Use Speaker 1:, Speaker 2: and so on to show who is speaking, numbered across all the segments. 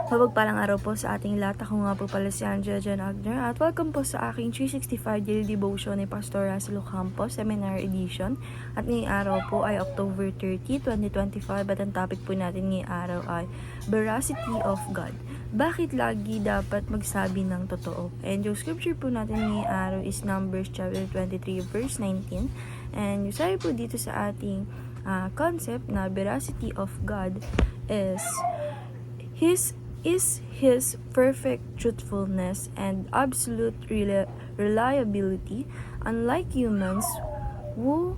Speaker 1: Mapagpalang araw po sa ating lahat. Ako nga po pala si Angela Jan Agner at welcome po sa aking 365 Daily Devotion ni Pastor Russell Ocampo Seminar Edition. At ngayong araw po ay October 30, 2025 at ang topic po natin ngayong araw ay Veracity of God. Bakit lagi dapat magsabi ng totoo? And yung scripture po natin ngayong araw is Numbers chapter 23 verse 19. And yung sabi po dito sa ating concept na veracity of God is His perfect truthfulness and absolute reliability. Unlike humans who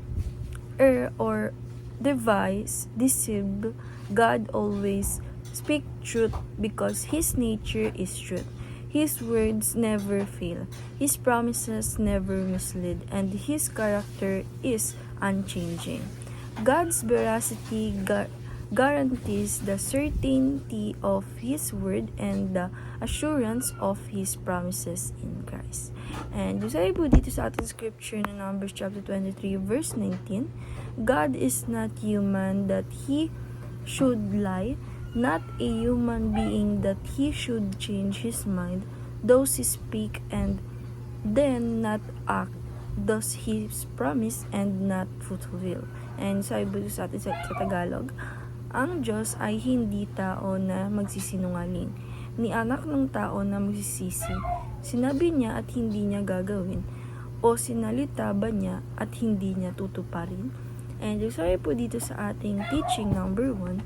Speaker 1: err or deceive, God always speak truth because His nature is truth. His words never fail, His promises never mislead, and His character is unchanging. God's veracity guarantees the certainty of His word and the assurance of His promises in Christ. And yung sabi po dito sa ating scripture na Numbers chapter 23 verse 19, God is not human that He should lie, not a human being that He should change His mind. Those He speak and then not act, does His promise and not fulfill. And sabi po sa atin sa Tagalog, ang Diyos ay hindi tao na magsisinungaling, ni anak ng tao na magsisisi. Sinabi niya at hindi niya gagawin, o sinalita ba niya at hindi niya tutuparin? And yung sabi po dito sa ating teaching number 1,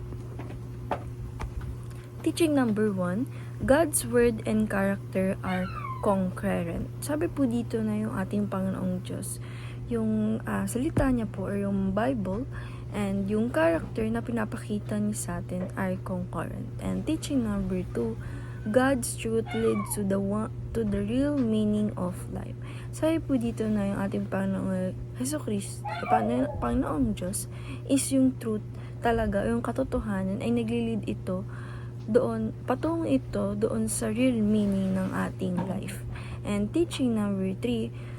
Speaker 1: God's word and character are concurrent. Sabi po dito na yung ating Panginoong Diyos, yung salita niya po or yung Bible and yung character na pinapakita niya sa atin are concurrent. And teaching number 2, God's truth leads to the real meaning of life. Sabi po dito na yung ating Panginoong Jesucristo, Panginoong Diyos is yung truth talaga, yung katotohanan ay naglilid ito doon, patungo ito doon sa real meaning ng ating life. And teaching number 3,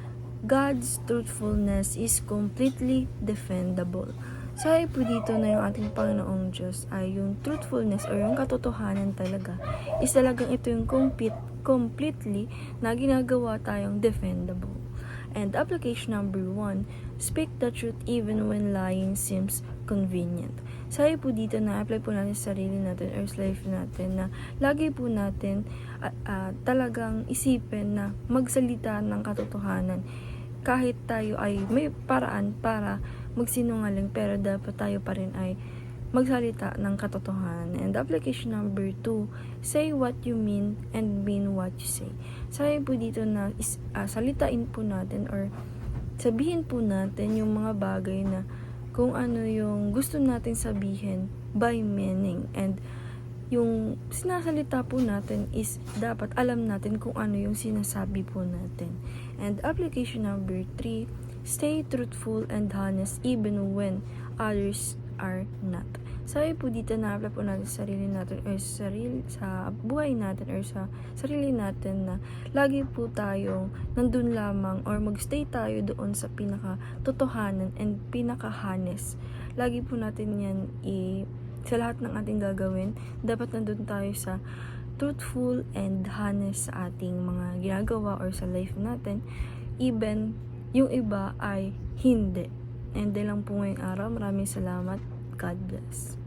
Speaker 1: God's truthfulness is completely defendable. Sabi po dito na yung ating Panginoong Diyos ay yung truthfulness or yung katotohanan talaga is talagang ito yung completely na ginagawa tayong defendable. And application number 1, speak the truth even when lying seems convenient. Sabi po dito na apply po natin sa sarili natin or sa life natin na lagi po natin talagang isipin na magsalita ng katotohanan. Kahit tayo ay may paraan para magsinungaling, pero dapat tayo pa rin ay magsalita ng katotohanan. And application number 2, say what you mean and mean what you say. Sabi po dito na salitain po natin or sabihin po natin yung mga bagay na kung ano yung gusto natin sabihin by meaning. And yung sinasalita po natin is dapat alam natin kung ano yung sinasabi po natin. And application number 3, stay truthful and honest even when others are not. Sabi po dito na apply po natin sa sarili natin or sa buhay natin or sa sarili natin na lagi po tayong nandun lamang or magstay tayo doon sa pinaka-totohanan and pinaka-honest. Lagi po natin yan sa lahat ng ating gagawin, dapat nandun tayo sa truthful and honest sa ating mga ginagawa or sa life natin, even yung iba ay hindi. And lang po ngayong araw, maraming salamat. God bless.